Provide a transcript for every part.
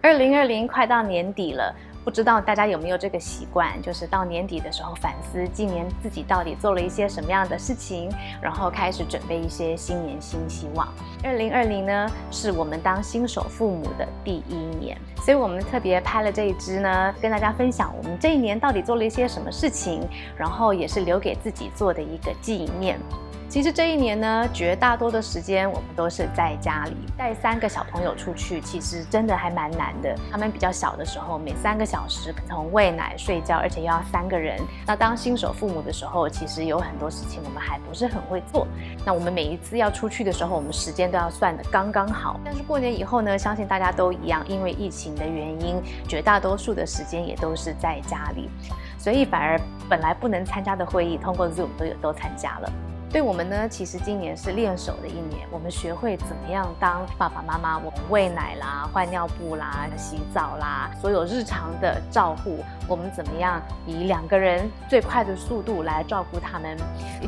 2020快到年底了，不知道大家有没有这个习惯，就是到年底的时候反思今年自己到底做了一些什么样的事情，然后开始准备一些新年新希望。2020呢，是我们当新手父母的第1年，所以我们特别拍了这一支呢，跟大家分享我们这一年到底做了一些什么事情，然后也是留给自己做的一个纪念。其实这一年呢，绝大多的时间我们都是在家里带3个小朋友出去，其实真的还蛮难的。他们比较小的时候，每3个小时从喂奶、睡觉，而且又要3个人。那当新手父母的时候，其实有很多事情我们还不是很会做。那我们每一次要出去的时候，我们时间都要算得刚刚好。但是过年以后呢，相信大家都一样，因为疫情的原因，绝大多数的时间也都是在家里，所以反而本来不能参加的会议，通过 Zoom 都参加了。对我们呢，其实今年是练手的一年，我们学会怎么样当爸爸妈妈，我们喂奶啦、换尿布啦、洗澡啦，所有日常的照护，我们怎么样以2个人最快的速度来照顾他们。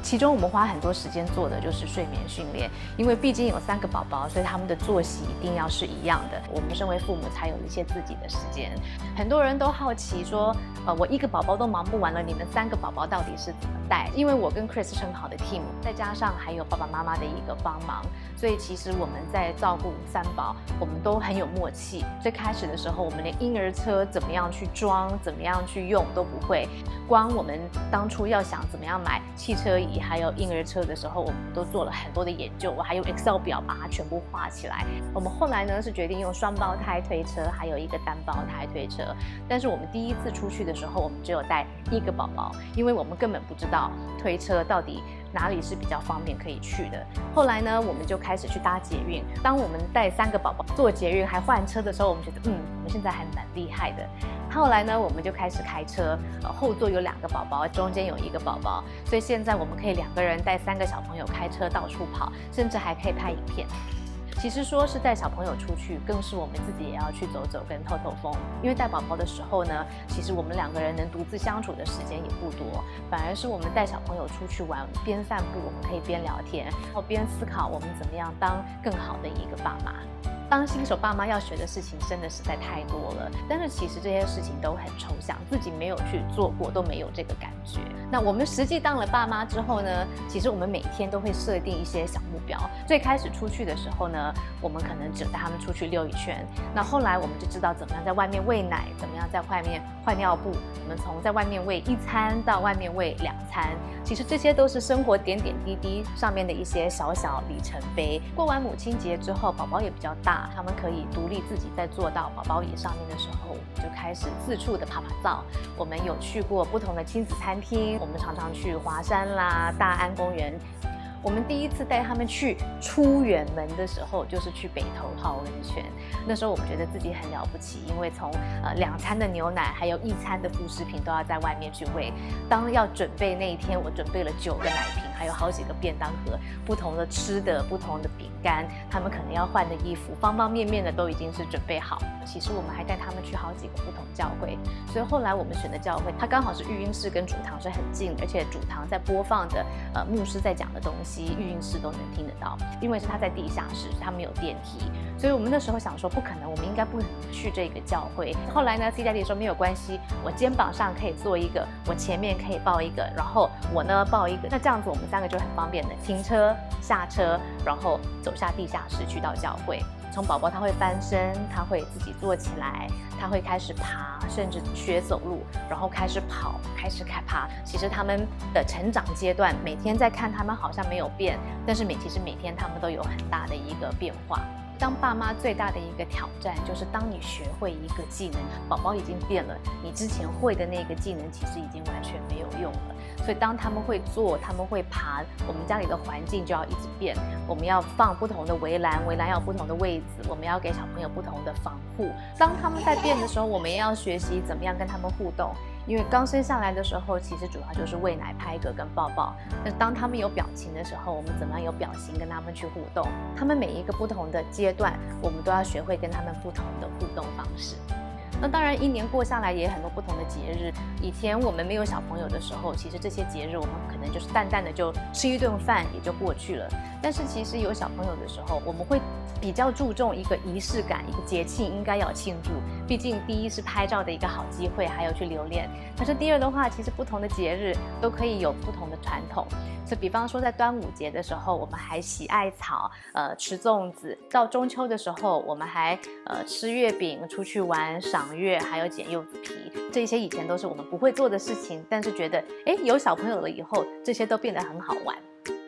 其中我们花很多时间做的就是睡眠训练，因为毕竟有3个宝宝，所以他们的作息一定要是一样的。我们身为父母才有一些自己的时间。很多人都好奇说，我1个宝宝都忙不完了，你们3个宝宝到底是怎么带？因为我跟 Chris 是很好的 team。再加上还有爸爸妈妈的一个帮忙，所以其实我们在照顾3宝，我们都很有默契。最开始的时候，我们连婴儿车怎么样去装、怎么样去用都不会。光我们当初要想怎么样买汽车椅还有婴儿车的时候，我们都做了很多的研究，我还用 Excel 表把它全部画起来。我们后来呢是决定用双胞胎推车，还有一个单胞胎推车。但是我们第一次出去的时候，我们只有带1个宝宝，因为我们根本不知道推车到底哪里是比较方便可以去的。后来呢，我们就开始去搭捷运。当我们带3个宝宝坐捷运还换车的时候，我们觉得我们现在还蛮厉害的。后来呢，我们就开始开车，后座有2个宝宝，中间有1个宝宝，所以现在我们可以2个人带3个小朋友开车到处跑，甚至还可以拍影片。其实说是带小朋友出去，更是我们自己也要去走走跟透透风。因为带宝宝的时候呢，其实我们2个人能独自相处的时间也不多，反而是我们带小朋友出去玩，边散步我们可以边聊天，然后边思考我们怎么样当更好的一个爸妈。当新手爸妈要学的事情真的实在太多了，但是其实这些事情都很抽象，自己没有去做过，都没有这个感觉。那我们实际当了爸妈之后呢，其实我们每天都会设定一些小目标。最开始出去的时候呢，我们可能只带他们出去溜一圈。那后来我们就知道怎么样在外面喂奶，怎么样在外面换尿布。我们从在外面喂1餐到外面喂2餐，其实这些都是生活点点滴滴上面的一些小小里程碑。过完母亲节之后，宝宝也比较大，他们可以独立自己在坐到宝宝椅上面的时候，我们就开始四处的爬灶。我们有去过不同的亲子餐厅，我们常常去华山啦、大安公园。我们第一次带他们去出远门的时候，就是去北投泡温泉。那时候我们觉得自己很了不起，因为从2餐的牛奶，还有1餐的副食品都要在外面去喂。当要准备那一天，我准备了9个奶瓶，还有好几个便当盒，不同的吃的、不同的饼干，他们可能要换的衣服，方方面面的都已经是准备好了。其实我们还带他们去好几个不同教会，所以后来我们选的教会，它刚好是育婴室跟主堂是很近，而且主堂在播放的牧师在讲的东西，育婴室都能听得到。因为是他在地下室，他没有电梯，所以我们那时候想说不可能，我们应该不可能去这个教会。后来呢 ，C 家弟说没有关系，我肩膀上可以坐一个，我前面可以抱一个，然后我呢抱一个，那这样子我们3个就很方便的停车下车，然后走下地下室去到教会。从宝宝他会翻身，他会自己坐起来，他会开始爬，甚至学走路，然后开始跑，开始爬。其实他们的成长阶段，每天在看他们好像没有变，但是其实每天他们都有很大的一个变化。当爸妈最大的一个挑战，就是当你学会一个技能，宝宝已经变了，你之前会的那个技能其实已经完全没有用了。所以当他们会坐，他们会爬，我们家里的环境就要一直变。我们要放不同的围栏，围栏要有不同的位置，我们要给小朋友不同的防护。当他们在变的时候，我们也要学习怎么样跟他们互动。因为刚生下来的时候，其实主要就是喂奶、拍嗝跟抱抱。那当他们有表情的时候，我们怎么样有表情跟他们去互动？他们每一个不同的阶段，我们都要学会跟他们不同的互动方式。那当然，1年过下来也有很多不同的节日。以前我们没有小朋友的时候，其实这些节日我们可能就是淡淡的就吃一顿饭也就过去了。但是其实有小朋友的时候，我们会比较注重一个仪式感，一个节庆应该要庆祝，毕竟第一是拍照的一个好机会，还有去留恋。但是第二的话，其实不同的节日都可以有不同的传统。所以比方说在端午节的时候，我们还洗艾草，吃粽子；到中秋的时候，我们还吃月饼、出去玩、赏月，还有捡柚子皮。这些以前都是我们不会做的事情，但是觉得有小朋友了以后，这些都变得很好玩。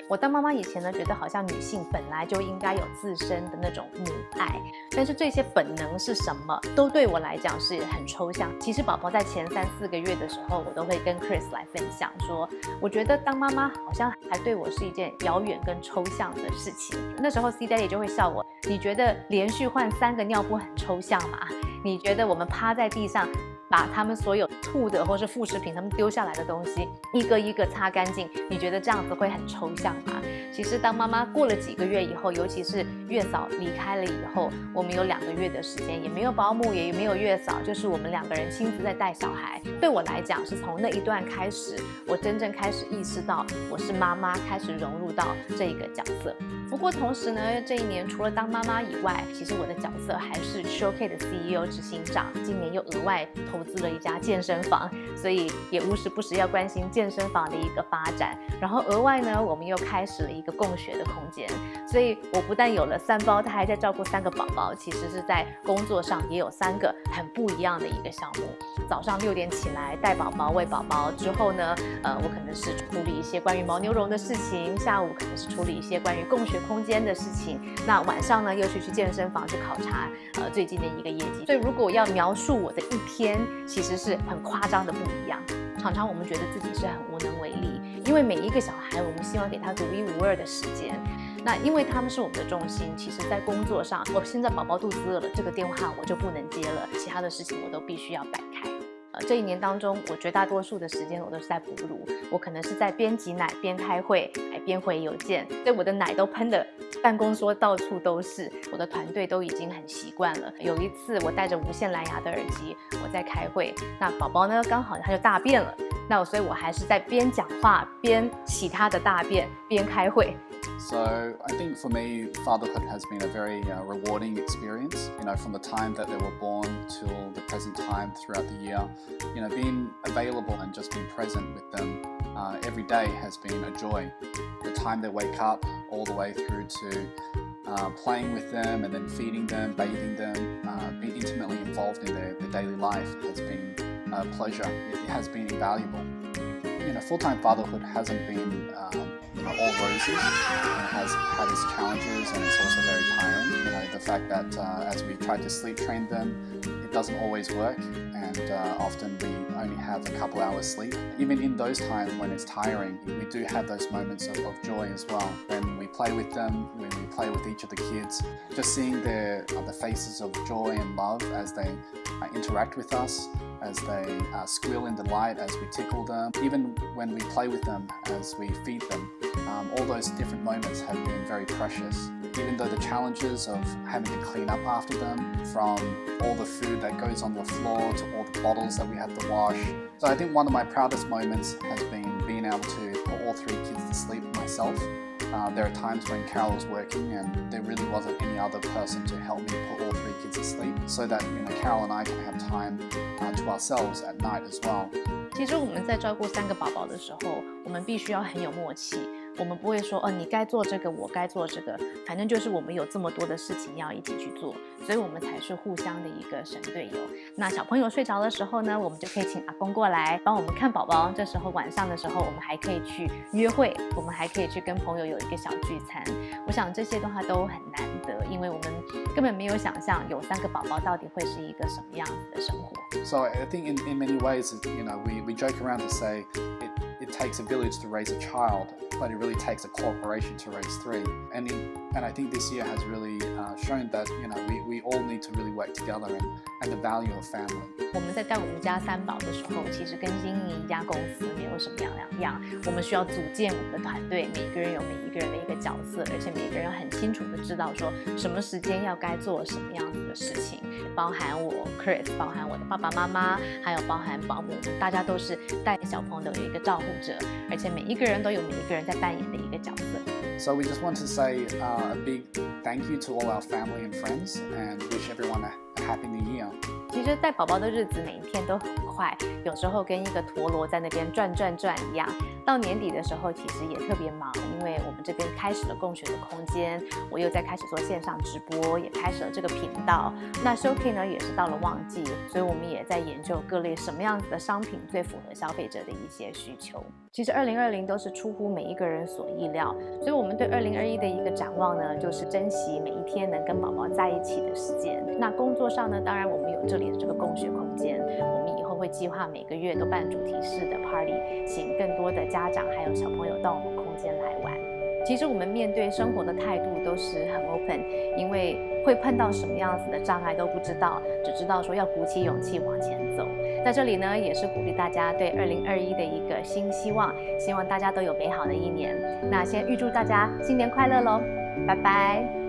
我当妈妈以前呢，觉得好像女性本来就应该有自身的那种母爱，但是这些本能是什么，都对我来讲是很抽象。其实宝宝在前3、4个月的时候，我都会跟 Chris 来分享说，我觉得当妈妈好像还对我是一件遥远跟抽象的事情。那时候 C Daddy 就会笑我，你觉得连续换3个尿布很抽象吗？你觉得我们趴在地上把他们所有吐的或是副食品他们丢下来的东西一个一个擦干净，你觉得这样子会很抽象吗？其实当妈妈过了几个月以后，尤其是月嫂离开了以后，我们有2个月的时间，也没有保姆，也没有月嫂，就是我们2个人亲自在带小孩。对我来讲，是从那一段开始，我真正开始意识到我是妈妈，开始融入到这一个角色。不过同时呢，这一年除了当妈妈以外，其实我的角色还是 Showcase 的 CEO 执行长。今年又额外投资了一家健身房，所以也无时不时要关心健身房的一个发展。然后额外呢，我们又开始了一个共学的空间，所以我不但有了3胞胎，在照顾3个宝宝，其实是在工作上也有3个很不一样的一个项目。早上6点起来带宝宝、喂宝宝之后呢，我可能是处理一些关于牦牛绒的事情，下午可能是处理一些关于共学空间的事情，那晚上呢又是去健身房去考察最近的一个业绩。所以如果要描述我的一天，其实是很夸张的不一样。常常我们觉得自己是很无能为力，因为每一个小孩我们希望给他独一无二的时间，那因为他们是我们的重心，其实在工作上，我现在宝宝肚子饿了，这个电话我就不能接了，其他的事情我都必须要摆开。这一年当中，我绝大多数的时间我都是在哺乳，我可能是在边挤奶边开会，边回邮件，所以我的奶都喷的办公桌到处都是，我的团队都已经很习惯了。有一次我戴着无线蓝牙的耳机，我在开会，那宝宝呢刚好他就大便了，那所以我还是在边讲话边洗他的大便边开会。So I think for me, fatherhood has been a very rewarding experience. From the time that they were born till the present time throughout the year, being available and just being present with them every day has been a joy. The time they wake up, all the way through to playing with them and then feeding them, bathing them, being intimately involved in their daily life has been a pleasure. It has been invaluable. Full-time fatherhood hasn't been all roses. It has had its challenges and it's also very tiring. The fact that as we've tried to sleep train them, it doesn't always work, and often we only have a couple hours sleep. Even in those times when it's tiring, we do have those moments of joy as well. When we play with them, when we play with each of the kids, just seeing the faces of joy and love as they interact with us, as they squeal in delight as we tickle them, even when we play with them as we feed them. All those different moments have been very precious. Even though the challenges of having to clean up after them, from all the food that goes on the floor to all the bottles that we have to wash. So I think one of my proudest moments has been being able to put all 3 kids to sleep myself. There are times when Carol was working and there really wasn't any other person to help me put all 3 kids to sleep, so that Carol and I can have time to ourselves at night as well. 其实我们在照顾3个宝宝的时候，我们必须要很有默契。我们不会说你该做这个，我该做这个，反正就是我们有这么多的事情要一起去做，所以我们才是互相的一个神队友。那小朋友睡着的时候呢，我们就可以请阿公过来帮我们看宝宝。这时候晚上的时候，我们还可以去约会，我们还可以去跟朋友有一个小聚餐。我想这些的话都很难得，因为我们根本没有想象有3个宝宝到底会是一个什么样子的生活。So I think in many ways, we joke around to say it takes a village to raise a child, but it really takes a corporation to raise 3. And I think this year has really shown that we all need to really work together and the value of family. 我们在带我们家3宝的时候，其实跟经营一家公司没有什么两样。我们需要组建我们的团队，每个人有每一个人的一个角色，而且每个人很清楚的知道说什么时间要该做什么样子的事情，包含我 Chris， 包含我的爸爸妈妈，还有包含保姆，大家都是带小朋友的一个照顾者，而且每一个人都有每一个人在扮演的一个角色。So we just want to say a big thank you to all our family and friends and wish everyone a happy new year. 其实带宝宝的日子每一天都很快，有时候跟一个陀螺在那边转一样。到年底的时候，其实也特别忙，因为我们这边开始了共学的空间，我又在开始做线上直播，也开始了这个频道。那 Showcase 呢也是到了旺季，所以我们也在研究各类什么样子的商品最符合消费者的一些需求。其实2020都是出乎每一个人所意料，所以我们对2021的一个展望呢，就是珍惜每一天能跟宝宝在一起的时间。那工作上呢，当然我们有这里的这个共学空间，我们以后会计划每个月都办主题式的 party， 请更多的家长还有小朋友到我们空间来玩。其实我们面对生活的态度都是很 open， 因为会碰到什么样子的障碍都不知道，只知道说要鼓起勇气往前走。在这里呢，也是鼓励大家对2021的一个新希望，希望大家都有美好的一年。那先预祝大家新年快乐喽，拜拜。